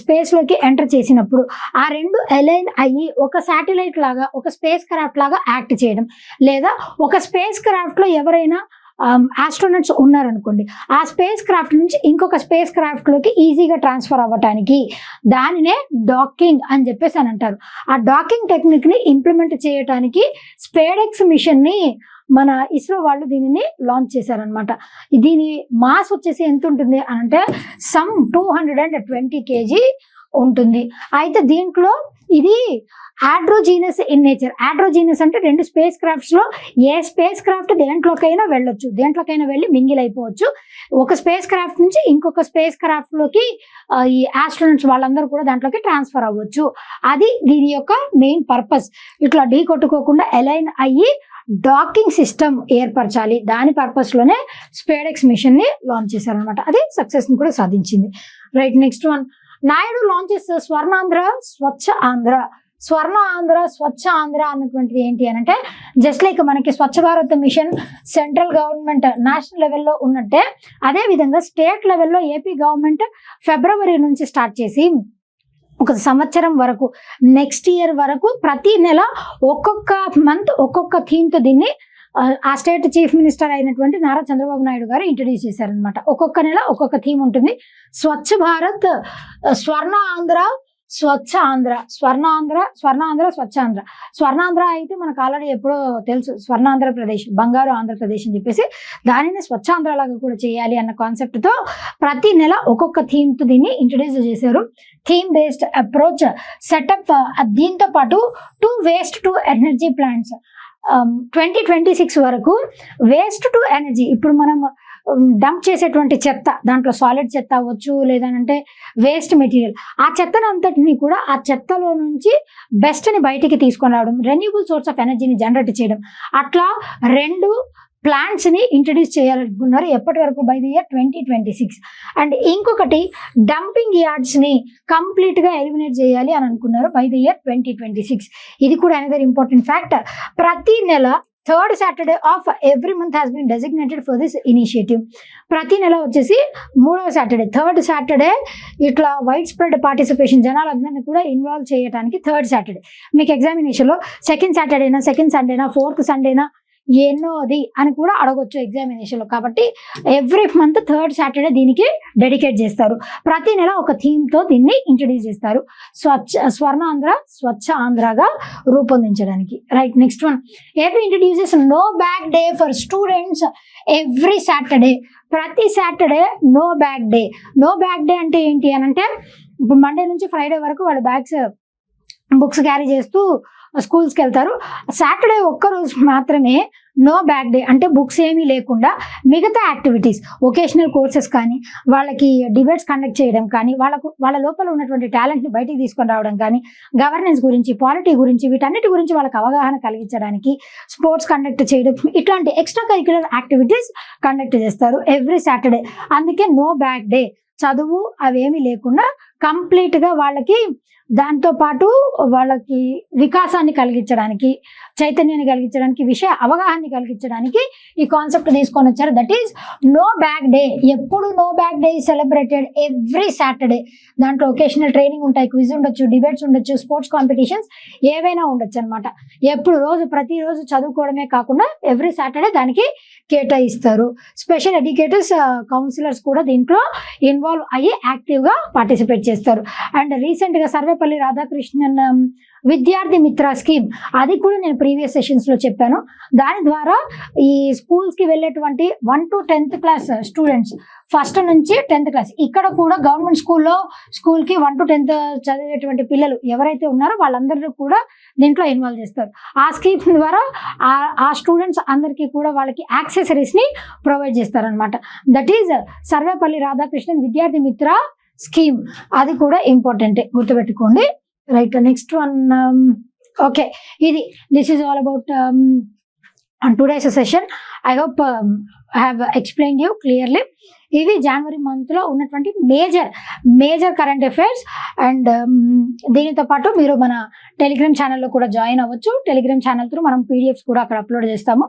స్పేస్లోకి ఎంటర్ చేసినప్పుడు ఆ రెండు అలైన్ అయ్యి ఒక శాటిలైట్ లాగా ఒక స్పేస్ క్రాఫ్ట్ లాగా యాక్ట్ చేయడం, లేదా ఒక స్పేస్ క్రాఫ్ట్లో ఎవరైనా ఆస్ట్రోనట్స్ ఉన్నారనుకోండి, ఆ స్పేస్ క్రాఫ్ట్ నుంచి ఇంకొక స్పేస్ క్రాఫ్ట్లోకి ఈజీగా ట్రాన్స్ఫర్ అవ్వటానికి దానినే డాకింగ్ అని చెప్పేసి అని అంటారు. ఆ డాకింగ్ టెక్నిక్ని ఇంప్లిమెంట్ చేయడానికి స్పేడెక్స్ మిషన్ని మన ఇస్రో వాళ్ళు దీనిని లాంచ్ చేశారనమాట. దీని మాస్ వచ్చేసి ఎంత ఉంటుంది అని అంటే సమ్ 220 kg ఉంటుంది. అయితే దీంట్లో ఇది ఆడ్రోజీనస్ ఇన్ నేచర్. ఆడ్రోజీనస్ అంటే 2 స్పేస్ క్రాఫ్ట్స్లో ఏ స్పేస్ క్రాఫ్ట్ దేంట్లోకైనా వెళ్ళొచ్చు, దేంట్లోకైనా వెళ్ళి మింగిల్ అయిపోవచ్చు. ఒక స్పేస్ క్రాఫ్ట్ నుంచి ఇంకొక స్పేస్ క్రాఫ్ట్లోకి ఈ ఆస్ట్రోనట్స్ వాళ్ళందరూ కూడా దాంట్లోకి ట్రాన్స్ఫర్ అవ్వచ్చు. అది దీని యొక్క మెయిన్ పర్పస్. ఇట్లా ఢీ కొట్టుకోకుండా అలైన్ అయ్యి డాకింగ్ సిస్టమ్ ఏర్పరచాలి. దాని పర్పస్లోనే స్పేడెక్స్ మిషన్ని లాంచ్ చేశారనమాట. అది సక్సెస్ని కూడా సాధించింది. Right, next one. Naidu launches Swarnandhra Swachh Andhra. Swarna Andhra స్వచ్ఛ ఆంధ్ర అన్నటువంటిది ఏంటి అని అంటే జస్ట్ లైక్ మనకి Swachh Bharat mission central government national లెవెల్లో ఉన్నట్టే, అదేవిధంగా స్టేట్ లెవెల్లో ఏపీ గవర్నమెంట్ ఫిబ్రవరి నుంచి స్టార్ట్ చేసి ఒక సంవత్సరం వరకు నెక్స్ట్ ఇయర్ వరకు ప్రతి నెల ఒక్కొక్క మంత్ ఒక్కొక్క థీమ్తో దీన్ని ఆ స్టేట్ చీఫ్ మినిస్టర్ అయినటువంటి నారా చంద్రబాబు నాయుడు గారు ఇంట్రడ్యూస్ చేశారనమాట. ఒక్కొక్క నెల ఒక్కొక్క థీమ్ ఉంటుంది. స్వచ్ఛ భారత్, స్వర్ణ ఆంధ్ర, స్వచ్ఛ ఆంధ్ర, స్వర్ణాంధ్ర స్వచ్ఛ ఆంధ్ర. స్వర్ణాంధ్ర అయితే మనకు ఆల్రెడీ ఎప్పుడో తెలుసు, స్వర్ణాంధ్రప్రదేశ్, బంగారు ఆంధ్రప్రదేశ్ అని చెప్పేసి దానిని స్వచ్ఛాంధ్ర లాగా కూడా చేయాలి అన్న కాన్సెప్ట్తో ప్రతి నెల ఒక్కొక్క థీమ్తో దీన్ని ఇంట్రడ్యూస్ చేశారు. Theme based approach setup. దీంతో పాటు 2 వేస్ట్ టు ఎనర్జీ ప్లాంట్స్ 2026 వరకు వేస్ట్ టు ఎనర్జీ. ఇప్పుడు మనం డంప్ చేసేటువంటి చెత్త, దాంట్లో సాలిడ్ చెత్త అవ్వచ్చు, లేదంటే వేస్ట్ మెటీరియల్, ఆ చెత్తనంతటిని కూడా ఆ చెత్తలో నుంచి బెస్ట్ని బయటికి తీసుకొని రావడం, రెన్యూబుల్ సోర్స్ ఆఫ్ ఎనర్జీని జనరేట్ చేయడం, అట్లా 2 ప్లాంట్స్ని ఇంట్రడ్యూస్ చేయాలనుకున్నారు. ఎప్పటి వరకు? By the year 2026. అండ్ ఇంకొకటి డంపింగ్ యార్డ్స్ని కంప్లీట్గా ఎలిమినేట్ చేయాలి అని అనుకున్నారు బై ది ఇయర్ 2026. ఇది కూడా అనదర్ ఇంపార్టెంట్ ఫ్యాక్ట్. ప్రతి నెల 3rd Saturday of every month has been designated for this initiative. ప్రతి నెల వచ్చేసి 3వ సాటర్డే, 3rd Saturday ఇట్లా వైడ్ స్ప్రెడ్ పార్టిసిపేషన్ జనాలందరినీ కూడా ఇన్వాల్వ్ చేయడానికి 3rd Saturday. మీకు ఎగ్జామినేషన్లో 2nd Saturdayనా, 2nd Sundayనా, 4th Sundayనా ఎన్నోది అని కూడా అడగొచ్చు ఎగ్జామినేషన్లో. కాబట్టి ఎవ్రీ మంత్ 3rd Saturday దీనికి డెడికేట్ చేస్తారు. ప్రతి నెల ఒక థీమ్తో దీన్ని ఇంట్రడ్యూస్ చేస్తారు స్వర్ణాంధ్ర స్వచ్ఛ ఆంధ్రగా రూపొందించడానికి. Right, next one. AP introduces no bag day for students every Saturday. ప్రతి Saturday no bag day. No bag day అంటే ఏంటి అని అంటే ఇప్పుడు మండే నుంచి ఫ్రైడే వరకు వాళ్ళ బుక్స్ క్యారీ చేస్తూ స్కూల్స్కి వెళ్తారు. సాటర్డే ఒక్కరోజు మాత్రమే నో బ్యాగ్ డే, అంటే బుక్స్ ఏమీ లేకుండా మిగతా యాక్టివిటీస్, వొకేషనల్ కోర్సెస్ కానీ, వాళ్ళకి డిబేట్స్ కండక్ట్ చేయడం కానీ, వాళ్ళ లోపల ఉన్నటువంటి టాలెంట్ని బయటికి తీసుకొని రావడం కానీ, గవర్నెన్స్ గురించి, పాలిటీ గురించి, వీటన్నిటి గురించి వాళ్ళకి అవగాహన కలిగించడానికి స్పోర్ట్స్ కండక్ట్ చేయడం, ఇట్లాంటి ఎక్స్ట్రా కరిక్యులర్ యాక్టివిటీస్ కండక్ట్ చేస్తారు ఎవ్రీ సాటర్డే. అందుకే నో బ్యాగ్ డే. చదువు అవేమీ లేకుండా కంప్లీట్గా వాళ్ళకి దాంతో పాటు వాళ్ళకి వికాసాన్ని కలిగించడానికి, చైతన్యాన్ని కలిగించడానికి, విషయ అవగాహనని కలిగించడానికి ఈ కాన్సెప్ట్ తీసుకొని వచ్చారు. That is no bag day. ఎప్పుడు no bag day celebrated every Saturday. దాంట్లో ఒకేషనల్ ట్రైనింగ్ ఉంటాయి, క్విజ్ ఉండొచ్చు, డిబేట్స్ ఉండొచ్చు, స్పోర్ట్స్ కాంపిటీషన్స్ ఏవైనా ఉండొచ్చు అనమాట. ప్రతిరోజు చదువుకోవడమే కాకుండా ఎవ్రీ సాటర్డే దానికి కేటాయిస్తారు. స్పెషల్ ఎడ్యుకేటర్స్, కౌన్సిలర్స్ కూడా దీంట్లో ఇన్వాల్వ్ అయ్యి యాక్టివ్గా పార్టిసిపేట్ చేస్తారు. అండ్ రీసెంట్గా సర్వేపల్లి రాధాకృష్ణన్ విద్యార్థి మిత్ర స్కీమ్, అది కూడా నేను ప్రీవియస్ సెషన్స్లో చెప్పాను. దాని ద్వారా ఈ స్కూల్స్కి వెళ్ళేటువంటి 1 to 10th class students, 1st నుంచి 10th class, ఇక్కడ కూడా గవర్నమెంట్ స్కూల్కి 1 to 10th చదివేటువంటి పిల్లలు ఎవరైతే ఉన్నారో వాళ్ళందరూ కూడా దీంట్లో ఇన్వాల్వ్ చేస్తారు. ఆ స్కీమ్ ద్వారా ఆ స్టూడెంట్స్ అందరికీ కూడా వాళ్ళకి యాక్సెసరీస్ని ప్రొవైడ్ చేస్తారనమాట. దట్ ఈజ్ సర్వేపల్లి రాధాకృష్ణన్ విద్యార్థి మిత్ర స్కీమ్. అది కూడా ఇంపార్టెంటే, గుర్తుపెట్టుకోండి. Right, next one. Okay, this is all about today's session. I hope I have explained you clearly. ఇవి జనవరి మంత్లో ఉన్నటువంటి మేజర్ కరెంట్ అఫైర్స్. అండ్ దీనితో పాటు మీరు మన టెలిగ్రామ్ ఛానల్లో కూడా జాయిన్ అవ్వచ్చు. టెలిగ్రామ్ ఛానల్ త్రూ మనం పీడిఎఫ్స్ కూడా అక్కడ అప్లోడ్ చేస్తాము.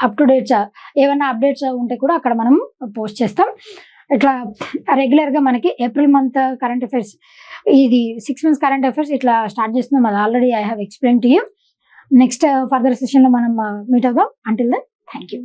అప్ టు డేట్స్ ఏమైనా అప్డేట్స్ ఉంటే కూడా అక్కడ మనం పోస్ట్ చేస్తాం. ఇట్లా రెగ్యులర్గా మనకి ఏప్రిల్ మంత్ కరెంట్ అఫైర్స్, ఇది 6 months కరెంట్ అఫైర్స్ ఇట్లా స్టార్ట్ చేస్తున్నాం. అది already I have explain to you. Next further సెషన్లో మనం మీట్ అవుదాం. Until then thank you.